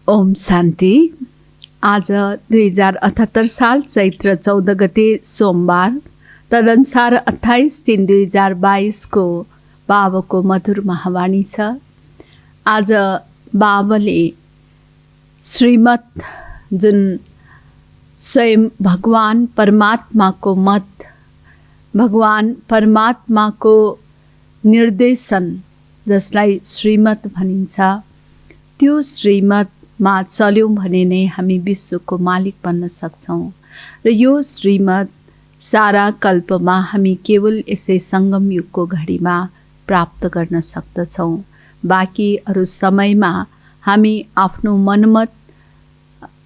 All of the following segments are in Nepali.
ओम शान्ति। आज 2078 साल चैत्र 14 गते सोमबार, तदनुसार 28/3/2022 को बाबाको मधुर महावाणी छ। आज बाबाले श्रीमत जुन स्वयं भगवान परमात्माको मत, भगवान परमात्माको निर्देशन जसलाई श्रीमत भनिन्छ, त्यो श्रीमतमा चल्यौँ भने नै हामी विश्वको मालिक बन्न सक्छौँ। र यो श्रीमत सारा कल्पमा हामी केवल यसै सङ्गम युगको घडीमा प्राप्त गर्न सक्दछौँ। बाँकी अरू समयमा हामी आफ्नो मनमत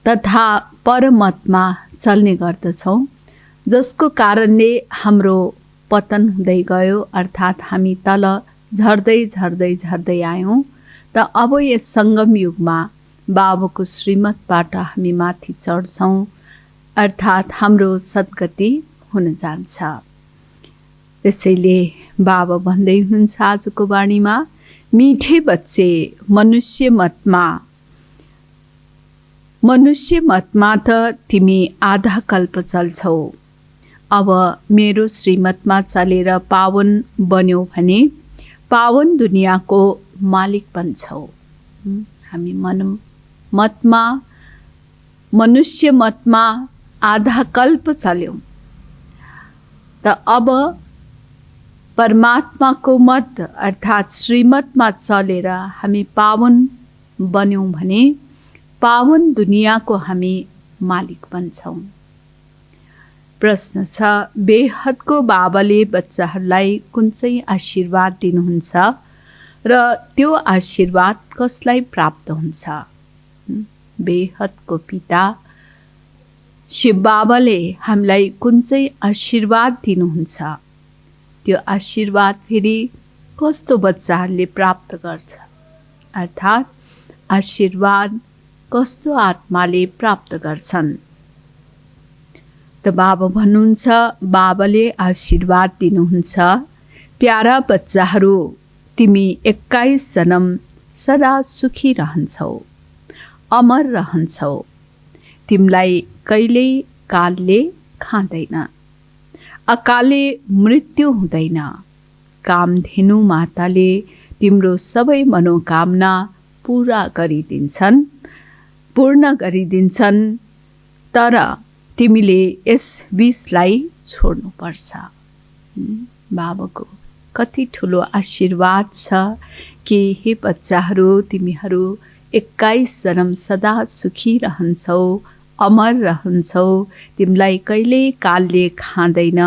तथा परमतमा चल्ने गर्दछौँ, जसको कारणले हाम्रो पतन हुँदै गयो, अर्थात् हामी तल झर्दै झर्दै झर्दै आयौँ। त अब यस सङ्गम युगमा बाबाको श्रीमतबाट हामी माथि चढ्छौँ, अर्थात् हाम्रो सद्गति हुन जान्छ। त्यसैले बाबा भन्दै हुनुहुन्छ आजको वाणीमा, मिठे बच्चे मनुष्य मतमा त तिमी आधा कल्प चल्छौ। अब मेरो श्रीमतमा चलेर पावन बन्यौ भने पावन दुनियाँको मालिक बन्छौ। हामी मनुष्य मतमा आधा कल्प चल्यौँ, त अब परमात्माको मत अर्थात् श्रीमतमा चलेर हामी पावन बन्यौँ भने पावन दुनियाँको हामी मालिक बन्छौँ। प्रश्न छ, बेहदको बाबाले बच्चाहरूलाई कुन चाहिँ आशीर्वाद दिनुहुन्छ र त्यो आशीर्वाद कसलाई प्राप्त हुन्छ? बेहदको पिता शिव बाबाले हामीलाई कुन चाहिँ आशीर्वाद दिनुहुन्छ? त्यो आशीर्वाद फेरि कस्तो बच्चाहरूले प्राप्त गर्छ? अर्थात् आशीर्वाद कस्तो आत्माले प्राप्त गर्छन्? त बाबा भन्नुहुन्छ, बाबाले आशीर्वाद दिनुहुन्छ, प्यारा बच्चाहरू, तिमी 21 जन्म सदा सुखी रहन्छौ, अमर रहन्छौ। तिमीलाई कहिल्यै कालले खाँदैन, अकालले मृत्यु हुँदैन। कामधेनु माताले तिम्रो सबै मनोकामना पूर्ण गरिदिन्छन्, तर तिमीले यस विषलाई छोड्नुपर्छ। बाबाको कति ठुलो आशीर्वाद छ कि हे बच्चाहरू, तिमीहरू 21 जन्म सदा सुखी रहन्छौ, अमर रहन्छौ। तिमीलाई कहिल्यै कालले खाँदैन,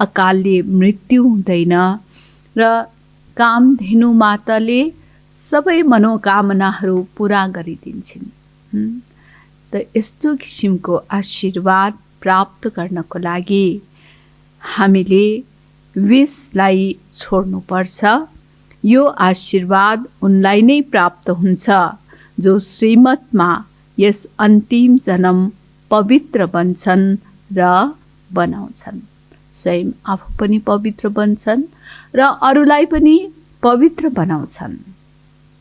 अकालले मृत्यु हुँदैन, र कामधेनु माताले सबै मनोकामनाहरू पुरा गरिदिन्छन्। त यस्तो किसिमको आशीर्वाद प्राप्त गर्नको लागि हामीले विषलाई छोड्नुपर्छ। यो आशीर्वाद उनलाई नै प्राप्त हुन्छ जो श्रीमतमा यस अन्तिम जन्म पवित्र बन्छन् र बनाउँछन्। स्वयं आफू पनि पवित्र बन्छन् र अरूलाई पनि पवित्र बनाउँछन्।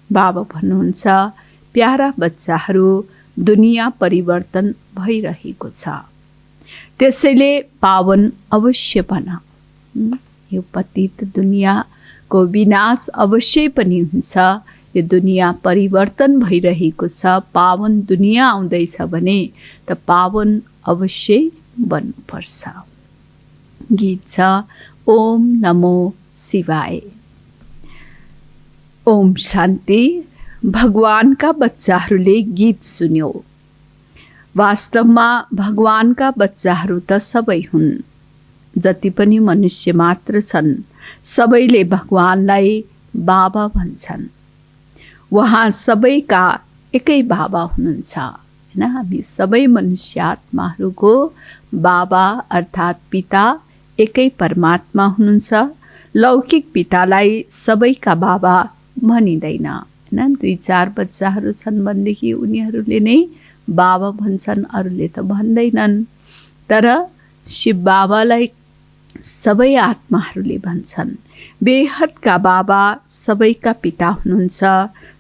बाबा भन्नुहुन्छ, प्यारा बच्चाहरू, दुनियाँ परिवर्तन भइरहेको छ, त्यसैले पावन अवश्य बन। यो पतित दुनियाँको विनाश अवश्य पनि हुन्छ। यो दुनियाँ परिवर्तन भइरहेको छ, पावन दुनियाँ आउँदैछ भने त पावन अवश्य बन्नुपर्छ। गीत छ, ओम नमो शिवाय। ओम शान्ति। भगवानका बच्चाहरूले गीत सुन्यो। वास्तवमा भगवानका बच्चाहरू त सबै हुन्। जति पनि मनुष्य मात्र छन्, सबैले भगवानलाई बाबा भन्छन्। उहाँ सबैका एकै बाबा हुनुहुन्छ, हैन? हामी सबै मनुष्य आत्माहरूको बाबा अर्थात् पिता एकै परमात्मा हुनुहुन्छ। लौकिक पितालाई सबैका बाबा भनिँदैन, हैन? 2-4 बच्चाहरू छन् भनेदेखि उनीहरूले नै बाबा भन्छन्, अरूले त भन्दैनन्। तर शिव बाबालाई सबै आत्माहरूले भन्छन्। बेहदका बाबा सबैका पिता हुनुहुन्छ,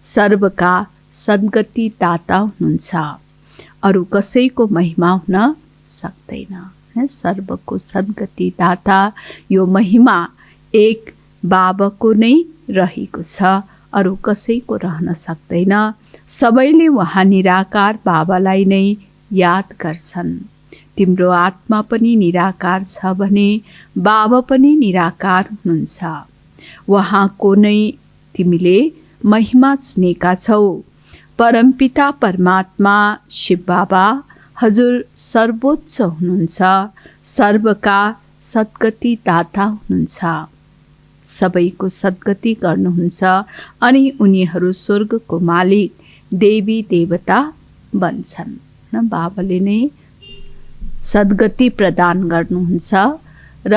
सर्वका सद्गति दाता हुनुहुन्छ। अरू कसैको महिमा हुन सक्दैन। सर्वको सद्गति दाता यो महिमा एक बाबाको नै रहेको छ, अरू कसैको रहन सक्दैन। सबैले उहाँ निराकार बाबालाई नै याद गर्छन्। तिम्रो आत्मा पनि निराकार छ भने बाबा पनि निराकार हुनुहुन्छ। उहाँको नै तिमीले महिमा सुनेका छौ। परमपिता परमात्मा शिव बाबा हजुर सर्वोच्च हुनुहुन्छ, सर्वका सद्गति दाता हुनुहुन्छ। सबैको सद्गति गर्नुहुन्छ अनि उनीहरू स्वर्गको मालिक देवी देवता बन्छन्। न बाबाले नै सद्गति प्रदान गर्नुहुन्छ र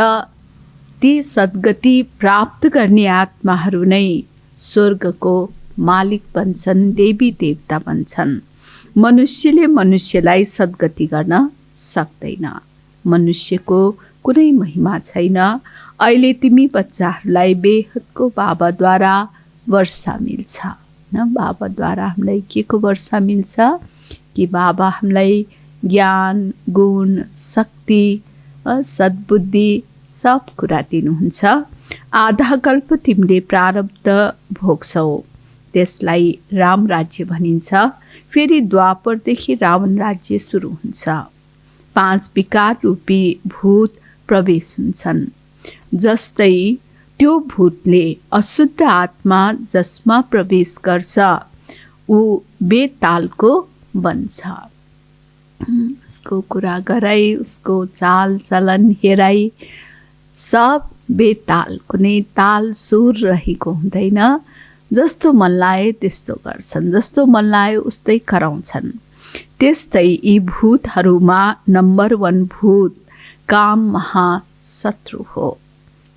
ती सद्गति प्राप्त गर्ने आत्माहरू नै स्वर्गको मालिक बन्छन्, देवी देवता बन्छन्। मनुष्यले मनुष्यलाई सद्गति गर्न सक्दैन। मनुष्यको कुनै महिमा छैन। अहिले तिमी बच्चाहरूलाई बेहदको बाबाद्वारा वर्षा मिल्छ। न बाबाद्वारा हामीलाई के को वर्षा मिल्छ कि बाबा हामीलाई ज्ञान, गुण, शक्ति, सद्बुद्धि सब कुरा दिनुहुन्छ। आधा कल्प तिमीले प्रारब्ध भोग्छौ, त्यसलाई राम राज्य भनिन्छ। फेरि द्वापरदेखि रावण राज्य सुरु हुन्छ। 5 विकार रूपी भूत प्रवेश हुन्छन्। जस्तै त्यो भूतले अशुद्ध आत्मा जसमा प्रवेश गर्छ ऊ बेतालको बन्छ। उसको कुरा गराई, उसको चाल चलन हेराई सब बेताल, कुनै ताल सुर रहेको हुँदैन। जस्तो मन लाए त्यस्तो गर्छन्, जस्तो मन लाए उस्तै कराउँछन्। त्यस्तै यी भूतहरूमा नम्बर 1 भूत काम महाशत्रु हो।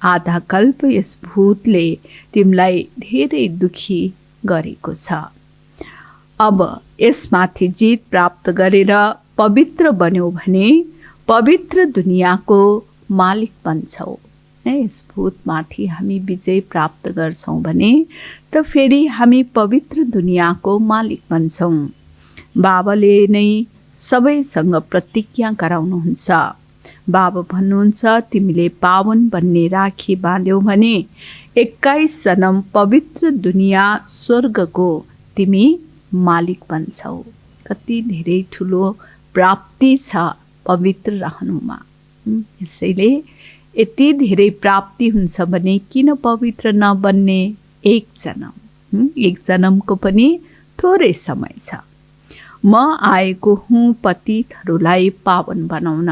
आधा कल्प यस भूतले तिमीलाई धेरै दुखी गरेको छ। अब यसमाथि जित प्राप्त गरेर पवित्र बन्यौ भने पवित्र दुनियाँको मालिक बन्छौ। यस भूतमाथि हामी विजय प्राप्त गर्छौँ भने त फेरि हामी पवित्र दुनियाँको मालिक बन्छौँ। बाबाले नै सबैसँग प्रतिज्ञा गराउनुहुन्छ। बाबा भन्नुहुन्छ तिमीले पावन बन्ने राखी बाँध्यौ भने 21 जन्म पवित्र दुनियाँ स्वर्गको तिमी मालिक बन्छौ। कति धेरै ठुलो प्राप्ति छ पवित्र रहनुमा। यसैले यति धेरै प्राप्ति हुन्छ भने किन पवित्र नबन्ने? एक जन्मको पनि थोरै समय छ। म आएको हुँ पतितहरूलाई पावन बनाउन।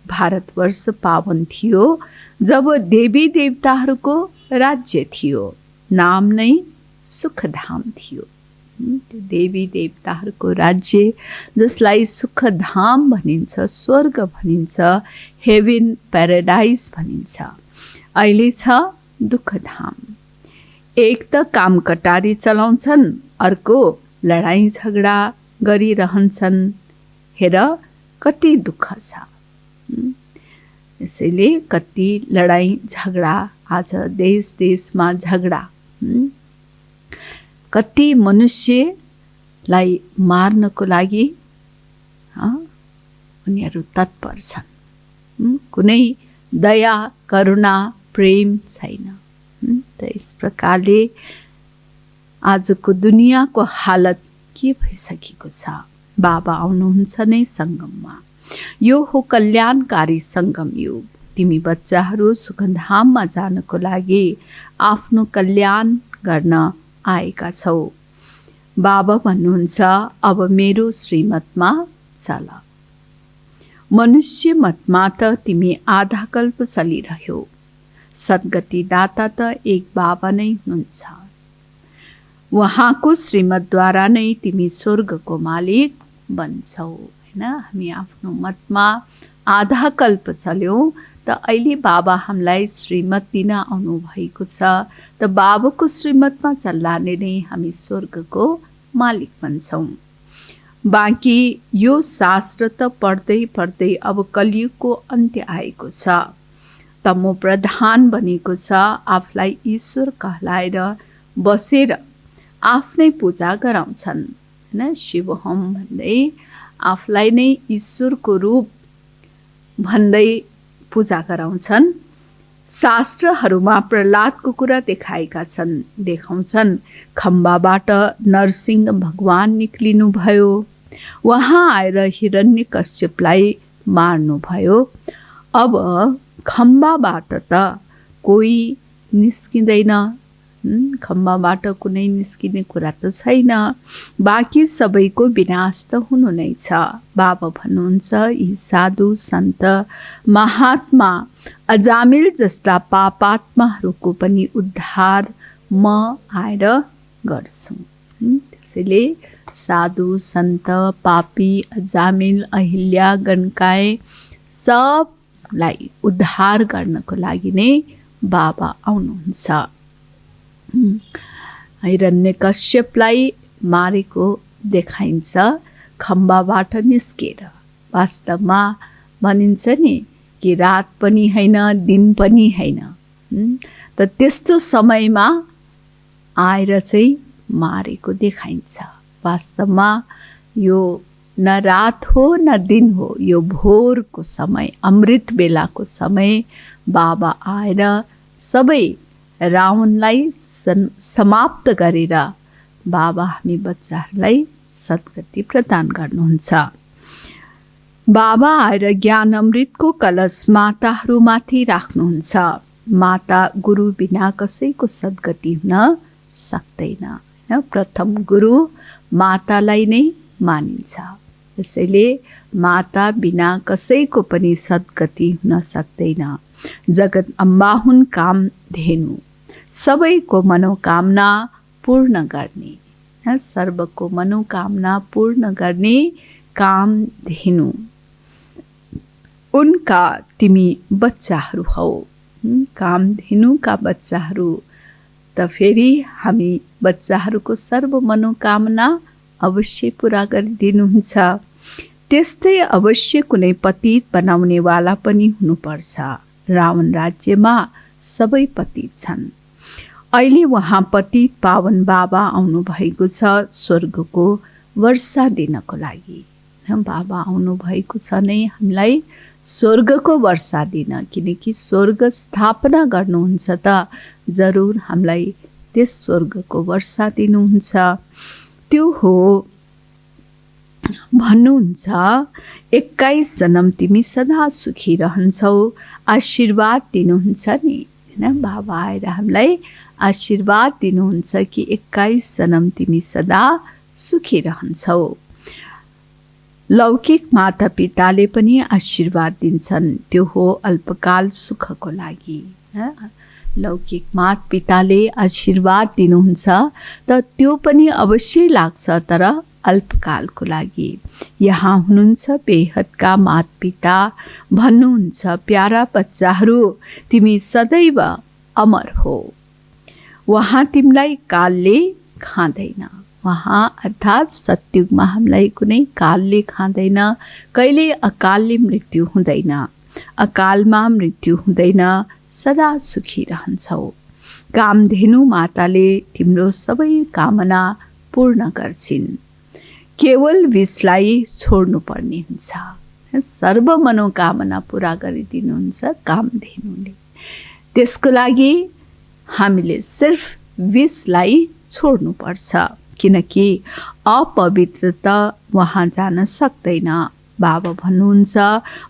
भारतवर्ष पावन थियो जब देवी देवताहरूको राज्य थियो, नाम नै सुखधाम थियो। देवी देवताहरूको राज्य जसलाई सुखधाम भनिन्छ, स्वर्ग भनिन्छ, हेभन प्याराडाइज भनिन्छ, अहिले छ दुःखधाम। एक त काम कटारी चलाउँछन्, अर्को लडाईँ झगडा गरिरहन्छन्। हेर कति दुःख छ। यसैले कति लडाईँ झगडा, आज देश देशमा झगडा, कति मनुष्यलाई मार्नको लागि उनीहरू तत्पर छन्। कुनै दया, करुणा, प्रेम छैन। त यस प्रकारले आजको दुनियाँको हालत के भइसकेको छ। बाबा आउनुहुन्छ नै सङ्गममा। यो हो कल्याणकारी सङ्गम युग। तिमी बच्चाहरू सुखधाममा जानको लागि आफ्नो कल्याण गर्न आएका छौ। बाबा भन्नुहुन्छ अब मेरो श्रीमतमा चल। मनुष्य मतमा त तिमी आधा कल्प चलिरह्यौ। सद्गति दाता त एक बाबा नै हुनुहुन्छ। उहाँको श्रीमतद्वारा नै तिमी स्वर्गको मालिक बन्छौ। हैन, हामी आफ्नो मतमा आधा कल्प चल्यौँ त अहिले बाबा हामीलाई श्रीमत दिन आउनु भएको छ। त बाबाको श्रीमतमा चल्लाले नै हामी स्वर्गको मालिक बन्छौँ। बाँकी यो शास्त्र त पढ्दै पढ्दै अब कलियुगको अन्त्य आएको छ। तमो प्रधान बनेको छ। आफूलाई ईश्वर कहलाएर बसेर आफ्नै पूजा गराउँछन् हैन। शिवहम भन्दै आफूलाई नै ईश्वरको रूप भन्दै पूजा गराउँछन्। शास्त्रहरूमा प्रहलादको कुरा देखाउँछन्। खम्बाबाट नरसिंह भगवान निक्लिनुभयो, उहाँ आएर हिरण्यकश्यपलाई मार्नुभयो। अब खम्बाबाट त कोही निस्किँदैन, खम्बाबाट कुनै निस्किने कुरा त छैन, बाँकी सबैको विनाश त हुनु नै छ। बाबा भन्नुहुन्छ यी साधु सन्त महात्मा अजामिल जस्ता पापात्माहरूको पनि उद्धार म आएर गर्छु। त्यसैले साधु सन्त पापी अजामिल अहिल्या गणकाय सबलाई उद्धार गर्नको लागि नै बाबा आउनुहुन्छ। हिरण्यकश्यपलाई मारेको देखाइन्छ खम्बाबाट निस्केर। वास्तवमा भनिन्छ नि कि रात पनि हैन दिन पनि हैन, त त्यस्तो समयमा आएर चाहिँ मारेको देखाइन्छ। वास्तवमा यो न रात हो न दिन हो, यो भोरको समय, अमृत बेलाको समय बाबा आएर सबै रावणलाई समाप्त गरेर बाबा हामी बच्चाहरूलाई सद्गति प्रदान गर्नुहुन्छ। बाबा आएर ज्ञान अमृतको कलश माताहरूमाथि राख्नुहुन्छ। माता गुरु बिना कसैको सद्गति हुन सक्दैन। प्रथम गुरु मातालाई नै मानिन्छ। त्यसैले माता बिना कसैको पनि सद्गति हुन सक्दैन। जगत अम्बा हुन् कामधेनु, सबैको मनोकामना पूर्ण गर्ने, सर्वको मनोकामना पूर्ण गर्ने कामधेनु। उनका तिमी बच्चाहरू हौ। कामधेनुका बच्चाहरू त फेरि हामी बच्चाहरूको सर्व मनोकामना अवश्य पुरा गरिदिनुहुन्छ। त्यस्तै अवश्य कुनै पतित बनाउनेवाला पनि हुनुपर्छ। रावण राज्यमा सबै पतित छन्। अहिले उहाँ पतित पावन बाबा आउनुभएको छ स्वर्गको वर्षा दिनको लागि। बाबा आउनुभएको छ नै हामीलाई स्वर्गको वर्षा दिन, किनकि स्वर्ग स्थापना गर्नुहुन्छ त जरुर हामीलाई त्यस स्वर्गको वर्षा दिनुहुन्छ। त्यो हो भन्नुहुन्छ 21 जन्म तिमी सदा सुखी रहन्छौ, आशीर्वाद दिनुहुन्छ नि हैन। बाबा आएर हामीलाई आशीर्वाद दिनुहुन्छ कि 21 जन्म तिमी सदा सुखी रहन्छौ। लौकिक माता पिताले पनि आशीर्वाद दिन्छन्, त्यो हो अल्पकाल सुखको लागि। लौकिक माता पिताले आशीर्वाद दिनुहुन्छ त त्यो पनि अवश्य लाग्छ, तर अल्पकालको लागि। यहाँ हुनुहुन्छ बेहदका माता पिता, भन्नुहुन्छ प्यारा बच्चाहरू तिमी सदैव अमर हो। वहाँ तिमीलाई कालले खाँदैन। वहाँ अर्थात् सत्युगमा हामीलाई कुनै कालले खाँदैन, कहिले अकालले मृत्यु हुँदैन। अकालमा मृत्यु हुँदैन, सदा सुखी रहन्छौ। कामधेनु माताले तिम्रो सबै कामना पूर्ण गर्छिन्। केवल विषलाई छोड्नु पर्ने हुन्छ। सर्व मनोकामना पूरा गरिदिनुहुन्छ कामधेनुले। त्यसको लागि हामीले सिर्फ विषलाई छोड्नुपर्छ, किनकि अपवित्रता वहाँ जान सक्दैन। बाबा भन्नुहुन्छ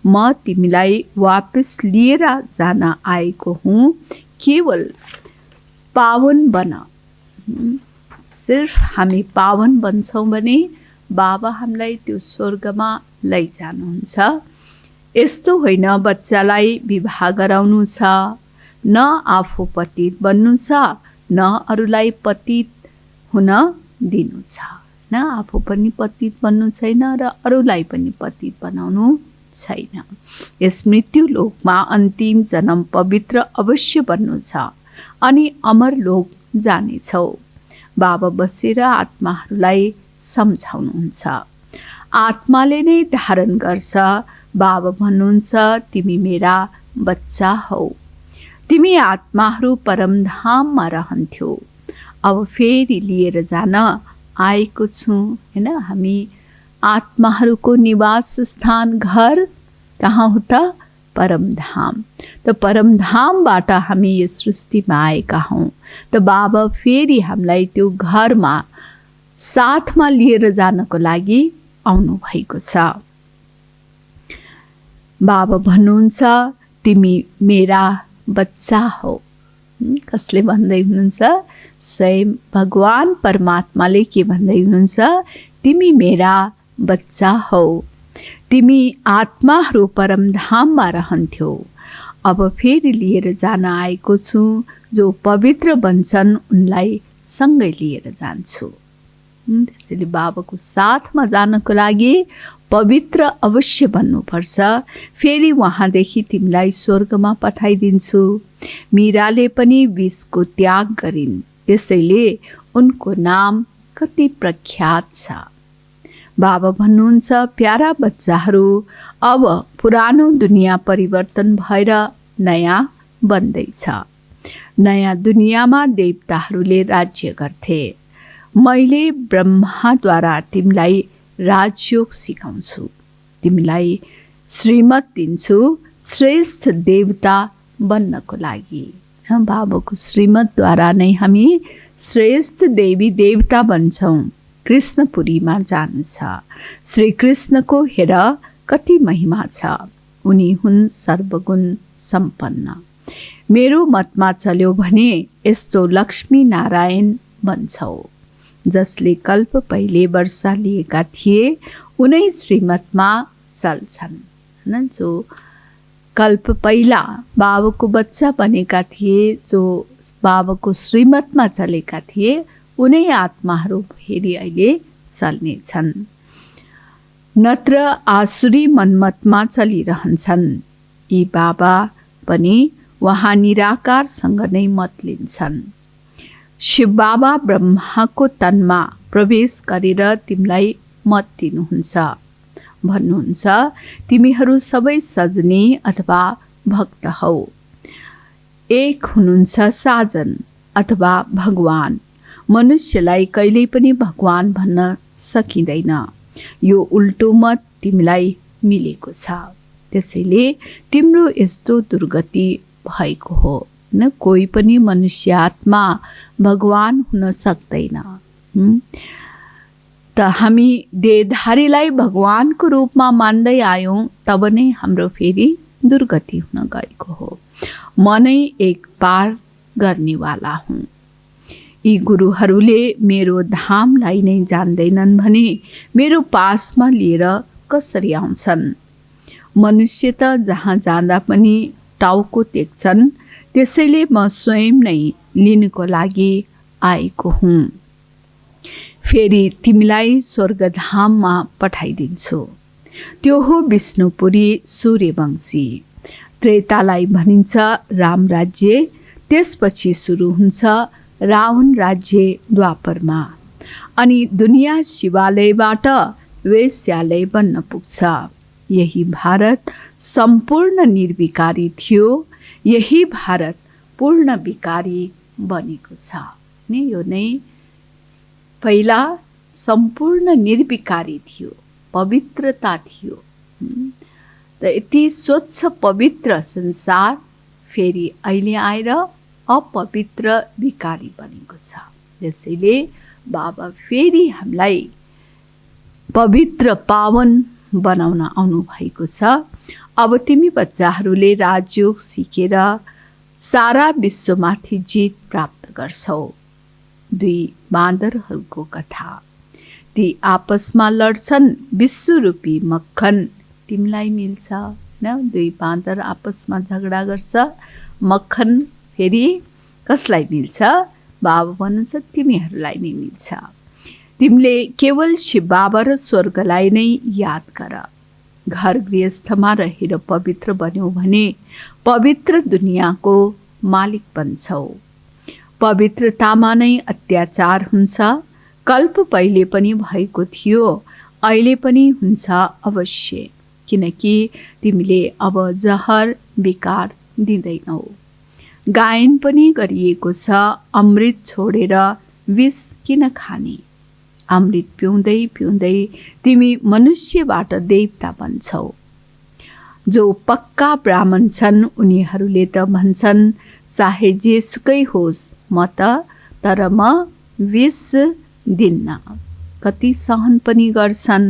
म तिमीलाई वापस लिएर जान आएको हुँ, केवल पावन बन। सिर्फ हामी पावन बन्छौँ भने बाबा हामीलाई त्यो स्वर्गमा लैजानुहुन्छ। यस्तो होइन बच्चालाई विवाह गराउनु छ, न आफू पतित बन्नु छ, न अरूलाई पतित हुन दिनु छ। न आफू पनि पतित बन्नु छैन र अरूलाई पनि पतित बनाउनु छैन। यस मृत्यु लोकमा अन्तिम जन्म पवित्र अवश्य बन्नु छ अनि अमर लोक जानेछौ। बाबा बसेर आत्माहरूलाई सम्झाउनुहुन्छ। आत्माले नै धारण गर्छ। बाबा भन्नुहुन्छ तिमी मेरा बच्चा हौ। तिमी आत्माहरू परमधाममा रहन्थ्यौ, अब फेरि लिएर जान आएको छु हैन। हामी आत्माहरूको निवास स्थान घर कहाँ हो त? परमधाम। त परमधामबाट हामी यस सृष्टिमा आएका हौँ। त बाबा फेरि हामीलाई त्यो घरमा साथमा लिएर जानको लागि आउनु भएको छ। बाबा भन्नुहुन्छ तिमी मेरा बच्चा हौ। कसले भन्दै हुनुहुन्छ? स्वयं भगवान परमात्माले के भन्दै हुनुहुन्छ? तिमी मेरा बच्चा हौ। तिमी आत्माहरू परमधाममा रहन्थ्यौ, अब फेरि लिएर जान आएको छु। जो पवित्र बन्छन् उनलाई सँगै लिएर जान्छु। त्यसैले बाबाको साथमा जानको लागि पवित्र अवश्य बन्नुपर्छ। फेरि वहाँदेखि तिमीलाई स्वर्गमा पठाइदिन्छु। मीराले पनि विषको त्याग गरिन्, त्यसैले उनको नाम कति प्रख्यात छ। बाबा भन्नुहुन्छ प्यारा बच्चाहरू, अब पुरानो दुनियाँ परिवर्तन भएर नयाँ बन्दैछ। नयाँ दुनियाँमा देवताहरूले राज्य गर्थे। मैले ब्रह्माद्वारा तिमीलाई राजयोग सिकाउँछु। तिमीलाई श्रीमत दिन्छु श्रेष्ठ देवता बन्नको लागि। बाबाको श्रीमतद्वारा नै हामी श्रेष्ठ देवी देवता बन्छौँ। कृष्णपुरीमा जानु छ। श्री कृष्णको हेर कति महिमा छ। उनी हुन् सर्वगुण सम्पन्न। मेरो मतमा चल्यो भने यस्तो लक्ष्मी नारायण बन्छौ। जसले कल्प पहिले वर्षा लिएका थिए उनै श्रीमतमा चल्छन्। हैन, जो कल्प पहिला बाबाको बच्चा बनेका थिए, जो बाबाको श्रीमतमा चलेका थिए, उनै आत्माहरू फेरि अहिले चल्नेछन्। नत्र आसुरी मनमतमा चलिरहन्छन्। यी बाबा पनि वहाँ निराकारसँग नै मत लिन्छन्। शिव बाबा ब्रह्माको तनमा प्रवेश गरेर तिमीलाई मत दिनुहुन्छ। भन्नुहुन्छ तिमीहरू सबै सजनी अथवा भक्त हौ। एक हुनुहुन्छ साजन अथवा भगवान। मनुष्यलाई कहिल्यै पनि भगवान भन्न सकिँदैन। यो उल्टो मत तिमीलाई मिलेको छ। त्यसैले तिम्रो यस्तो दुर्गति भएको हो। न कोही पनि मनुष्य आत्मा भगवान हुन सक्दैन। त हामी देहधारीलाई भगवानको रूपमा मान्दै आयौँ, तब नै हाम्रो फेरि दुर्गति हुन गएको हो। म नै एक पार गर्नेवाला हुँ। यी गुरुहरूले मेरो धामलाई नै जान्दैनन् भने मेरो पासमा लिएर कसरी आउँछन्? मनुष्य त जहाँ जाँदा पनि टाउको टेक्छन्। त्यसैले म स्वयं नै लिनको लागि आएको हुँ। फेरि तिमीलाई स्वर्गधाममा पठाइदिन्छु। त्यो हो विष्णुपुरी सूर्यवंशी। त्रेतालाई भनिन्छ राम राज्य। त्यसपछि सुरु हुन्छ रावण राज्य द्वापरमा। अनि दुनियाँ शिवालयबाट वेश्यालय बन्न पुग्छ। यही भारत सम्पूर्ण निर्विकारी थियो। यही भारत पूर्ण विकारी बनेको छ। यो नै पहिला सम्पूर्ण निर्विकारी थियो, पवित्रता थियो। त यति स्वच्छ पवित्र संसार फेरि अहिले आएर अपवित्र विकारी बनेको छ। त्यसैले बाबा फेरि हामीलाई पवित्र पावन बनाउन आउनु भएको छ। अब तिमी बच्चाहरूले राजयोग सिकेर सारा विश्वमाथि जित प्राप्त गर्छौ। दुई बाँदरहरूको कथा। ती आपसमा लड्छन्, विश्वरूपी मक्खन तिमीलाई मिल्छ। न दुई बाँदर आपसमा झगडा गर्छ, मक्खन फेरि कसलाई मिल्छ? बाबा भन्नुहुन्छ तिमीहरूलाई नै मिल्छ। तिमीले केवल शिव बाबा र स्वर्गलाई नै याद गर। घर गृहस्थमा रहेर पवित्र बन्यौ भने पवित्र दुनियाँको मालिक बन्छौ। पवित्रतामा नै अत्याचार हुन्छ। कल्प पहिले पनि भएको थियो, अहिले पनि हुन्छ अवश्य। किनकि तिमीले अब जहर विकार दिँदैनौ। गायन पनि गरिएको छ, अमृत छोडेर विष किन खाने? अमृत पिउँदै पिउँदै तिमी मनुष्यबाट देवता बन्छौ। जो पक्का ब्राह्मण छन् उनीहरूले त भन्छन् चाहे जेसुकै होस् म तर म विष दिन्न। कति सहन पनि गर्छन्,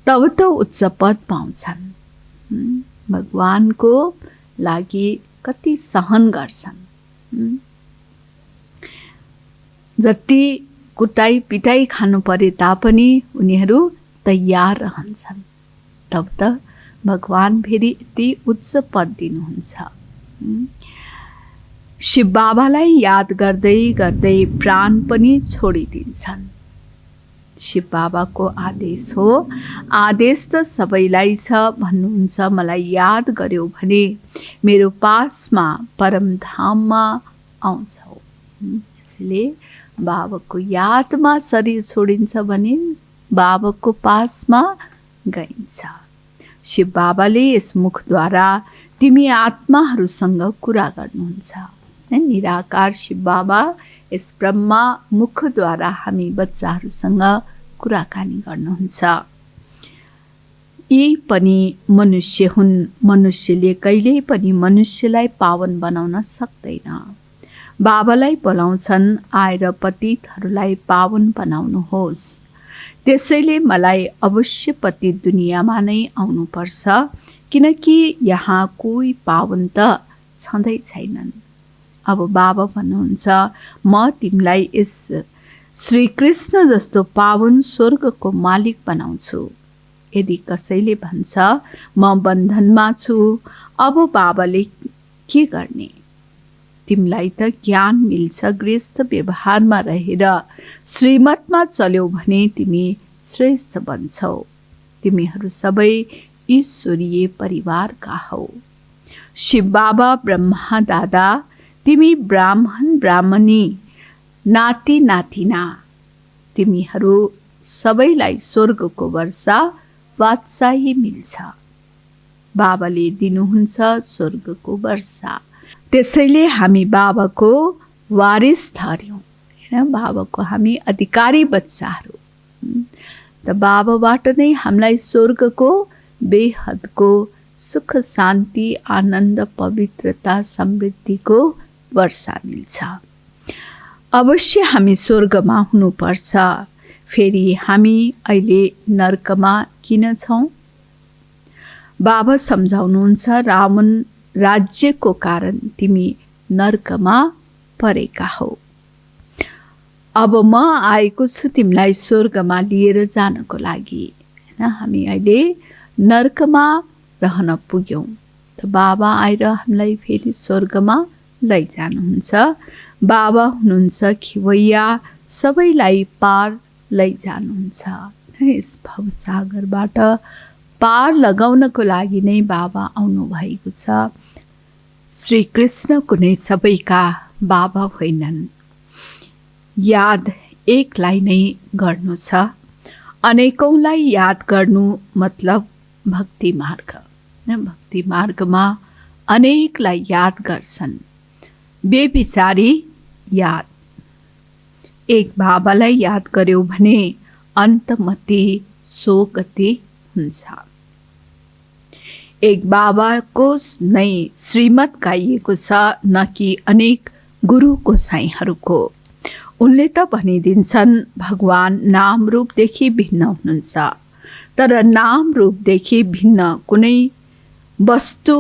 तब त उच्च पद पाउँछन्। भगवानको लागि कति सहन गर्छन्। जति कुटाई पिटाई खानु परे तापनि उनीहरू तयार रहन्छन्। तब त भगवान फेरि यति उच्च पद दिनुहुन्छ। शिव बाबालाई याद गर्दै गर्दै प्राण पनि छोडिदिन्छन्। शिव बाबाको आदेश हो, आदेश त सबैलाई छ भन्नुहुन्छ, मलाई याद गर्यो भने मेरो पासमा परमधाममा आउँछौ। यसले बाबाको यादमा शरीर छोडिन्छ भने बाबाको पासमा गइन्छ। शिव बाबाले यस मुखद्वारा तिमी आत्माहरूसँग कुरा गर्नुहुन्छ। निराकार शिव बाबा यस ब्रह्मा मुखद्वारा हामी बच्चाहरूसँग कुराकानी गर्नुहुन्छ। यी पनि मनुष्य हुन्। मनुष्यले कहिल्यै पनि मनुष्यलाई पावन बनाउन सक्दैन। बाबालाई बोलाउँछन्, आएर पतितहरूलाई पावन बनाउनुहोस्। त्यसैले मलाई अवश्य पतित दुनियाँमा नै आउनुपर्छ, किनकि यहाँ कोही पावन त छँदै छैनन्। अब बाबा भन्नुहुन्छ, म तिमीलाई यस श्रीकृष्ण जस्तो पावन स्वर्गको मालिक बनाउँछु। यदि कसैले भन्छ म बन्धनमा छु, अब बाबाले के गर्ने? तिमीलाई त ज्ञान मिल्छ। गृहस्थ व्यवहारमा रहेर श्रीमतमा चल्यौ भने तिमी श्रेष्ठ बन्छौ। तिमीहरू सबै ईश्वरीय परिवारका हौ। शिव बाबा ब्रह्मा दादा, तिमी ब्राह्मण ब्राह्मणी, नाति नातिना, तिमीहरू सबैलाई स्वर्गको वर्षा बादशाही मिल्छ। बाबाले दिनुहुन्छ स्वर्गको वर्षा। त्यसैले हामी बाबाको वारिस ठर्यौँ। हैन, बाबाको हामी अधिकारी बच्चाहरू। त बाबाबाट नै हामीलाई स्वर्गको बेहदको सुख शान्ति आनन्द पवित्रता समृद्धिको वर्षा मिल्छ। अवश्य हामी स्वर्गमा हुनुपर्छ। फेरि हामी अहिले नर्कमा किन छौँ? बाबा सम्झाउनुहुन्छ, रावण राज्यको कारण तिमी नर्कमा परेका हौ। अब म आएको छु तिमीलाई स्वर्गमा लिएर जानको लागि। हैन, हामी अहिले नर्कमा रहन पुग्यौँ। त बाबा आएर हामीलाई फेरि स्वर्गमा लैजानुहुन्छ। बाबा हुनुहुन्छ खिवैया, सबैलाई पार लैजानुहुन्छ। यस भवसागरबाट पार लगाउनको लागि नै बाबा आउनु भएको छ। श्रीकृष्ण कुनै सबैका बाबा होइनन्। याद एकलाई नै गर्नु छ। अनेकौंलाई याद गर्नु मतलब भक्ति मार्ग। भक्ति मार्गमा अनेकलाई याद गर्छन्। बेविचारी याद। एक बाबालाई याद गर्यो भने अन्तमति सोगति हुन्छ। एक बाबाको नै श्रीमत गाइएको छ, न कि अनेक गुरु गोसाईहरूको। उनले त भनिदिन्छन् भगवान नाम रूपदेखि भिन्न हुनुहुन्छ, तर नाम रूपदेखि भिन्न कुनै वस्तु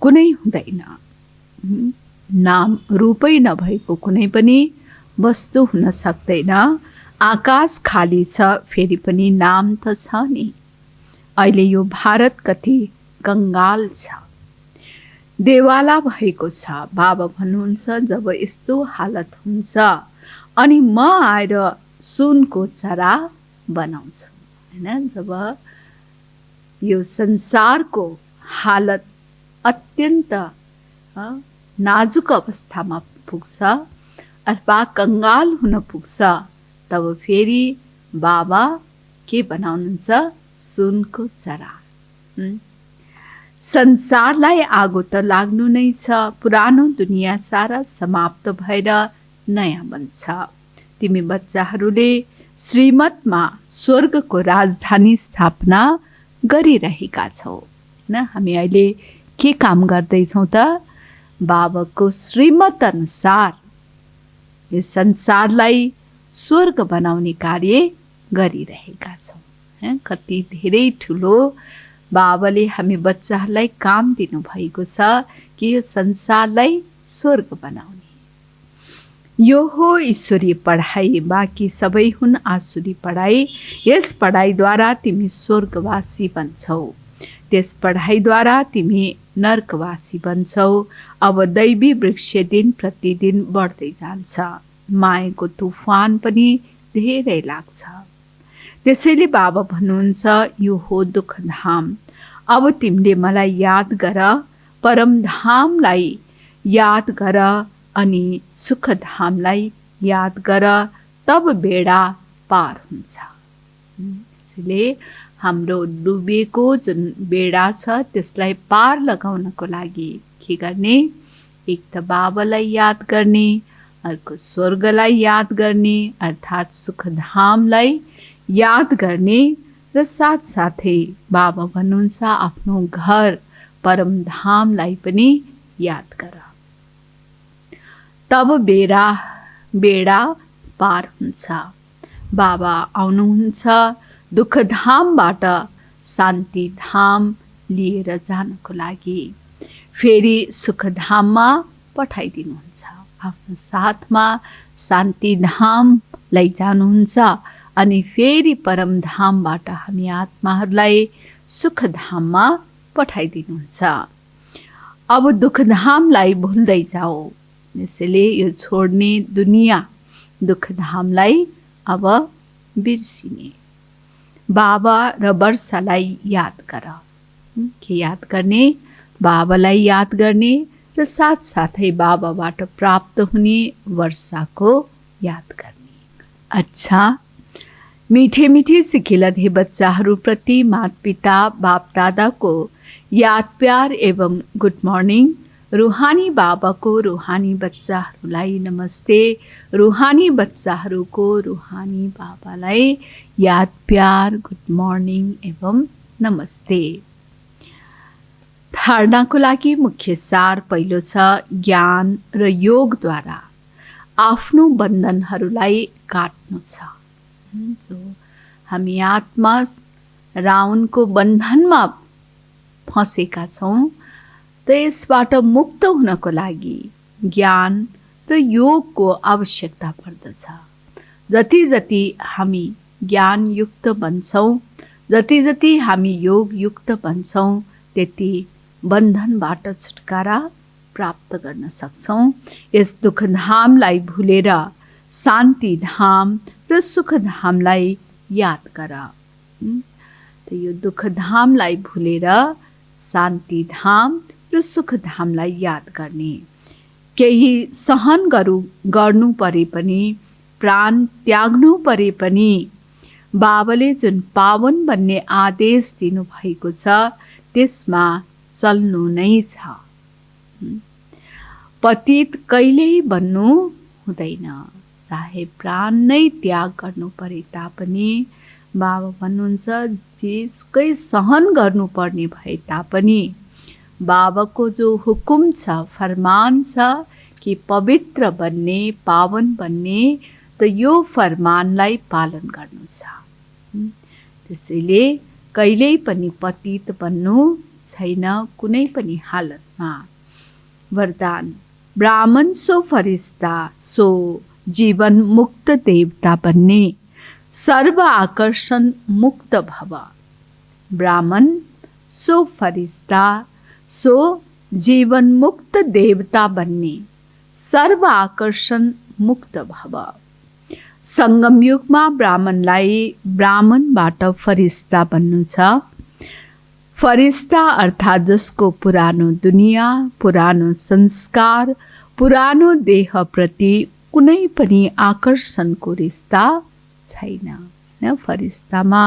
कुनै हुँदैन। नाम रूपै नभएको कुनै पनि वस्तु हुन सक्दैन। आकाश खाली छ, फेरि पनि नाम त छ नि। अहिले यो भारत कति कंगाल छ, देवाला भएको छ। बाबा भन्नुहुन्छ जब यस्तो हालत हुन्छ अनि म आएर सुनको चरा बनाउँछु। हैन, जब यो संसारको हालत अत्यन्त नाजुक अवस्थामा पुग्छ अथवा कंगाल हुन पुग्छ, तब फेरि बाबा के बनाउनुहुन्छ? सुनको चरा। संसारलाई आगो त लाग्नु नै छ। पुरानो दुनियाँ सारा समाप्त भएर नयाँ बन्छ। तिमी बच्चाहरूले श्रीमतमा स्वर्गको राजधानी स्थापना गरिरहेका छौ। हैन, हामी अहिले के काम गर्दैछौँ त? बाबाको श्रीमत अनुसार यस संसारलाई स्वर्ग बनाउने कार्य गरिरहेका छौँ। कति धेरै ठुलो बाबाले हामी बच्चाहरूलाई काम दिनुभएको छ कि यो संसारलाई स्वर्ग बनाउने। यो हो ईश्वरीय पढाइ, बाँकी सबै हुन् आसुरी पढाइ। यस पढाइद्वारा तिमी स्वर्गवासी बन्छौ, त्यस पढाइद्वारा तिमी नर्कवासी बन्छौ। अब दैवी वृक्ष दिन प्रतिदिन बढ्दै जान्छ, मायाको तुफान पनि धेरै लाग्छ। त्यसैले बाबा भन्नुहुन्छ यो हो दुःखधाम। अब तिमीले मलाई याद गर, परमधामलाई याद गर अनि सुखधामलाई याद गर, तब बेडा पार हुन्छ। त्यसैले हाम्रो डुबेको जुन बेडा छ त्यसलाई पार लगाउनको लागि के गर्ने? एक त बाबालाई याद गर्ने, अर्को स्वर्गलाई याद गर्ने अर्थात् सुखधामलाई याद गर्ने, र साथसाथै बाबा भन्नुहुन्छ आफ्नो घर परमधामलाई पनि याद गर, तब बेडा पार हुन्छ। बाबा आउनुहुन्छ दुःखधामबाट शान्तिधाम लिएर जानको लागि, फेरि सुखधाममा पठाइदिनुहुन्छ। आफ्नो साथमा शान्तिधाम लैजानुहुन्छ अनि फेरि परमधामबाट हामी आत्माहरूलाई सुखधाममा पठाइदिनुहुन्छ। अब दुःखधामलाई भुल्दै जाऊ, यसैले यो छोड्ने दुनियाँ दुःखधामलाई अब बिर्सिने। बाबा र वर्षालाई याद गर। के याद गर्ने? बाबालाई याद गर्ने र साथसाथै बाबाबाट प्राप्त हुने वर्षाको याद गर्ने। अच्छा, मीठे मीठे सिखिलधे बच्चाहरूप्रति माता-पिता बाप दादाको याद प्यार एवं गुड मर्निङ। रूहानी बाबाको रूहानी बच्चाहरूलाई नमस्ते। रूहानी बच्चाहरूको रूहानी बाबालाई याद प्यार गुड मर्निङ एवं नमस्ते। धारणाको लागि मुख्य सार पहिलो छ ज्ञान र योगद्वारा आफ्नो बन्धनहरूलाई काट्नु छ। जो हामी आत्मा रावणको बन्धनमा फँसेका छौँ, त यसबाट मुक्त हुनको लागि ज्ञान र योगको आवश्यकता पर्दछ। जति जति हामी ज्ञानयुक्त बन्छौँ, जति जति हामी योगयुक्त बन्छौँ, त्यति बन्धनबाट छुटकारा प्राप्त गर्न सक्छौँ। यस दुःखधामलाई भुलेर शान्तिधाम र सुखधामलाई याद गर। त यो दुःखधामलाई भुलेर शान्तिधाम र सुखधामलाई याद गर्ने। केही सहन गर्नु परे पनि, प्राण त्याग्नु परे पनि बाबाले जुन पावन बन्ने आदेश दिनुभएको छ त्यसमा चल्नु नै छ। पतित कहिल्यै बन्नु हुँदैन, चाहे प्राण नै त्याग गर्नु परे तापनि। बाबा भन्नुहुन्छ जेसुकै सहन गर्नुपर्ने भए तापनि बाबाको जो हुकुम छ, फरमान छ कि पवित्र बन्ने, पावन बन्ने, त यो फरमानलाई पालन गर्नु छ। त्यसैले कहिल्यै पनि पतित बन्नु छैन कुनै पनि हालतमा। वरदान ब्राह्मण सो फरिस्ता सो जीवन मुक्त देवता बन्ने, सर्व आकर्षण मुक्त भव। ब्राह्मण सो फरिस्ता सो जीवन मुक्त देवता बन्ने, सर्व आकर्षण मुक्त भव। संगम युगमा ब्राह्मणलाई ब्राह्मणबाट फरिस्ता बन्नु छ। फरिस्ता अर्थात् जसको पुरानो दुनियाँ, पुरानो संस्कार, पुरानो देहप्रति कुनै पनि आकर्षणको रिस्ता छैन। न फरिस्तामा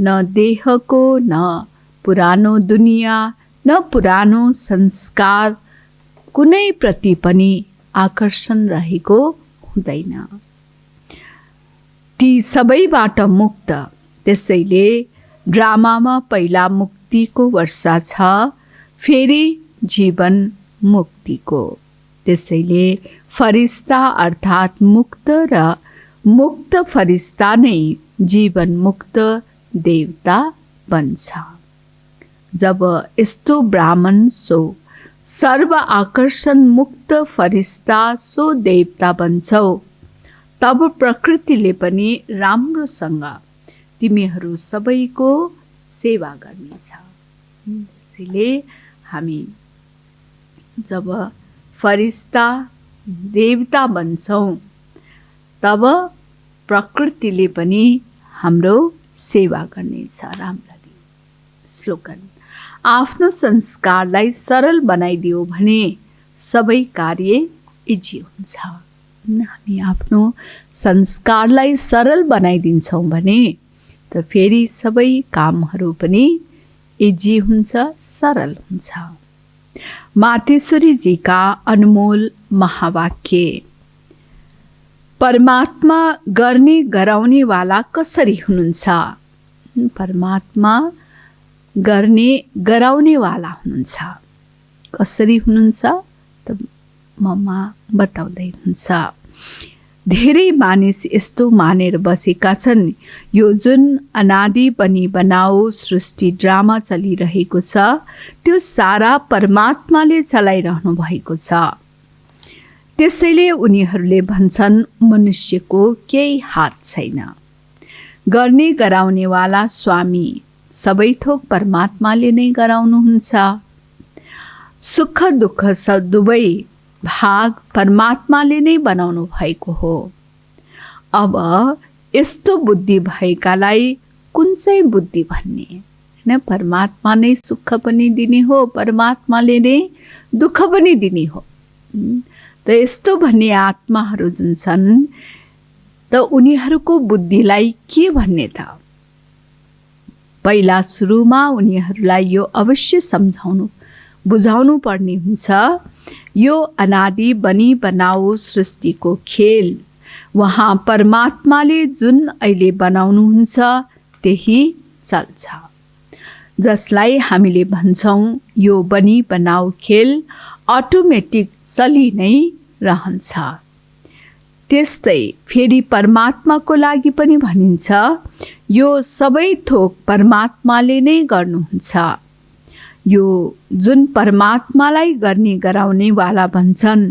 न देहको, न पुरानो दुनियाँ, न पुरानो संस्कार, कुनै प्रति पनि आकर्षण रहेको हुँदैन। ती सबैबाट मुक्त। त्यसैले ड्रामामा पहिला मुक्तिको वर्षा छ, फेरि जीवन मुक्तिको। त्यसैले फरिस्ता अर्थात् मुक्त र मुक्त फरिस्ता नै जीवन मुक्त देवता बन्छ। जब यस्तो ब्राह्मण सो सर्व आकर्षण मुक्त फरिस्ता सो देवता बन्छौ, तब प्रकृतिले पनि राम्रोसँग तिमीहरू सबैको सेवा गर्नेछ। त्यसैले हामी जब फरिस्ता देवता बन्छौँ, तब प्रकृतिले पनि हाम्रो सेवा गर्नेछ राम्ररी। स्लोगन: आफ्नो संस्कारलाई सरल बनाइदियो भने सबै कार्य इजी हुन्छ। हामी आफ्नो संस्कारलाई सरल बनाइदिन्छौँ भने त फेरि सबै कामहरू पनि इजी हुन्छ, सरल हुन्छ। मातेश्वरीजीका अनमोल महावाक्य: परमात्मा गर्ने गराउनेवाला कसरी हुनुहुन्छ? परमात्मा गर्ने गराउनेवाला हुनुहुन्छ। कसरी हुनुहुन्छ त मम्मा बताउँदै हुन्छ। धेरै मानिस यस्तो मानेर बसेका छन्, यो जुन अनादि बनी बनाओ सृष्टि ड्रामा चलिरहेको छ, त्यो सारा परमात्माले चलाइरहनु भएको छ। त्यसैले उनीहरूले भन्छन् मनुष्यको केही हात छैन। गर्ने गराउनेवाला स्वामी सबै थोक परमात्माले नै गराउनुहुन्छ। सुख दुःख दुवै भाग परमात्माले नै बनाउनु भएको हो। अब यस्तो बुद्धि भएकालाई कुन चाहिँ बुद्धि भन्ने? हैन, परमात्मा नै सुख पनि दिने हो, परमात्माले नै दुःख पनि दिने हो। त यस्तो भन्ने आत्माहरू जुन छन्, त उनीहरूको बुद्धिलाई के भन्ने त? पहिला सुरुमा उनीहरूलाई यो अवश्य सम्झाउनु बुझाउनु पर्ने हुन्छ, यो अनादि बनी बनाओ सृष्टिको खेल वहाँ परमात्माले जुन अहिले बनाउनुहुन्छ त्यही चल्छ। जसलाई हामीले भन्छौँ यो बनी बनाओ खेल अटोमेटिक चलि नै रहन्छ। त्यस्तै फेरि परमात्माको लागि पनि भनिन्छ, यो सबै थोक परमात्माले नै गर्नुहुन्छ। यो जुन परमात्मालाई गर्ने गराउनेवाला भन्छन्,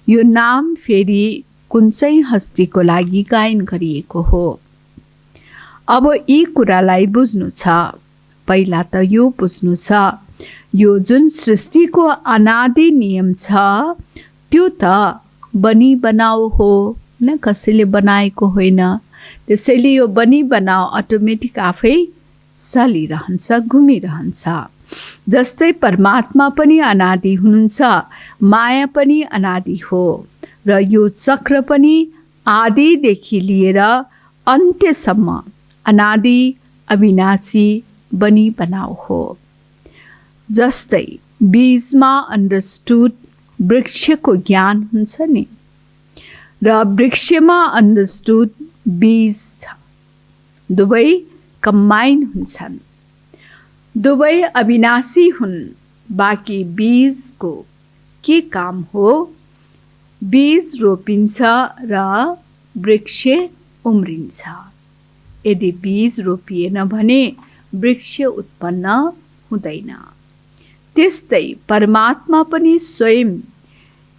यो नाम फेरि कुन चाहिँ हस्तीको लागि गायन गरिएको हो। अब यी कुरालाई बुझ्नु छ। पहिला त यो बुझ्नु छ, यो जुन सृष्टिको अनादि नियम छ त्यो त बनी बनाओ हो, न कसैले बनाएको होइन। त्यसैले यो बनी बनाओ अटोमेटिक आफै चलिरहन्छ, घुमिरहन्छ। जस्तै परमात्मा पनि अनादि हुनुहुन्छ, माया पनि अनादि हो, र यो चक्र पनि आदिदेखि लिएर अन्त्यसम्म अनादि अविनाशी बनी बनाओ हो। जस्तै बीजमा अन्डरस्टुड वृक्षको ज्ञान हुन्छ नि, र वृक्षमा अन्डरस्टुड बीज छ। दुवै कम्बाइन हुन्छन्, दुवै अविनाशी हुन्। बाँकी बीजको के काम हो? बीज रोपिन्छ र वृक्ष उम्रिन्छ। यदि बीज रोपिएन भने वृक्ष उत्पन्न हुँदैन। त्यस्तै परमात्मा पनि स्वयं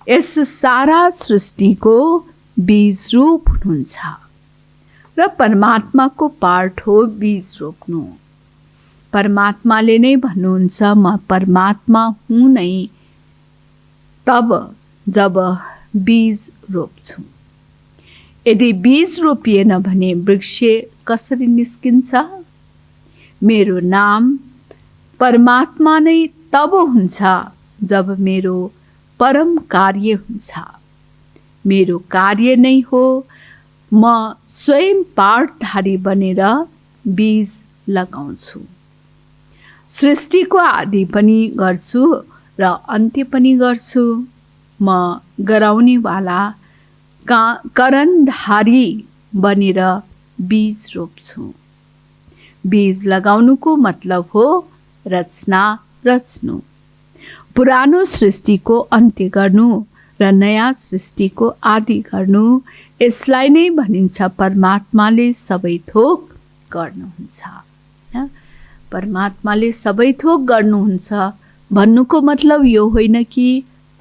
यस सारा सृष्टिको बीज रूप हुनुहुन्छ, र परमात्माको पार्ट हो बीज रोप्नु। परमात्माले नै भन्नुहुन्छ, म परमात्मा हुँ नै तब जब बीज रोप्छु। यदि बीज रोपिएन भने वृक्ष कसरी निस्किन्छ? मेरो नाम परमात्मा नै तब हुन्छ जब मेरो परम कार्य हुन्छ। मेरो कार्य नै हो म स्वयं पाठधारी बनेर बीज लगाउँछु। सृष्टिको आदि पनि गर्छु र अन्त्य पनि गर्छु। म गराउनेवाला करणधारी बनेर बीज रोप्छु। बीज लगाउनुको मतलब हो रचना रच्नु, पुरानो सृष्टिको अन्त्य गर्नु र नयाँ सृष्टिको आदि गर्नु। यसलाई नै भनिन्छ परमात्माले सबै थोक गर्नुहुन्छ। परमात्माले सबै थोक गर्नुहुन्छ भन्नुको मतलब यो होइन कि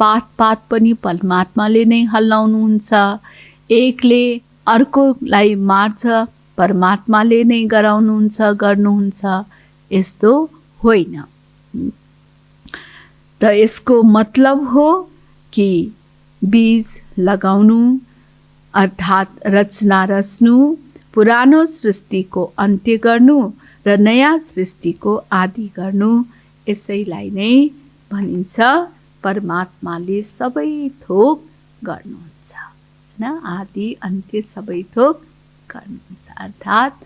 पात पात पनि परमात्माले नै हल्लाउनुहुन्छ, एकले अर्कोलाई मार्छ परमात्माले नै गराउनुहुन्छ गर्नुहुन्छ, यस्तो होइन। त यसको मतलब हो कि बीज लगाउनु अर्थात् रचना रच्नु, पुरानो सृष्टिको अन्त्य गर्नु र नयाँ सृष्टिको आदि गर्नु। यसैलाई नै भनिन्छ परमात्माले सबै थोक गर्नुहुन्छ, हैन? आदि अन्त्य सबै थोक गर्नुहुन्छ, अर्थात्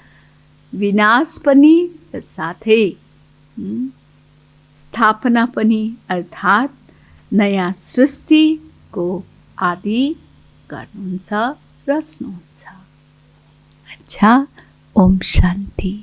विनाश पनि र साथै स्थापना पनि, अर्थात् नयाँ सृष्टिको आदि गर्नुहुन्छ, रच्नुहुन्छ। अच्छा, ओम शान्ति।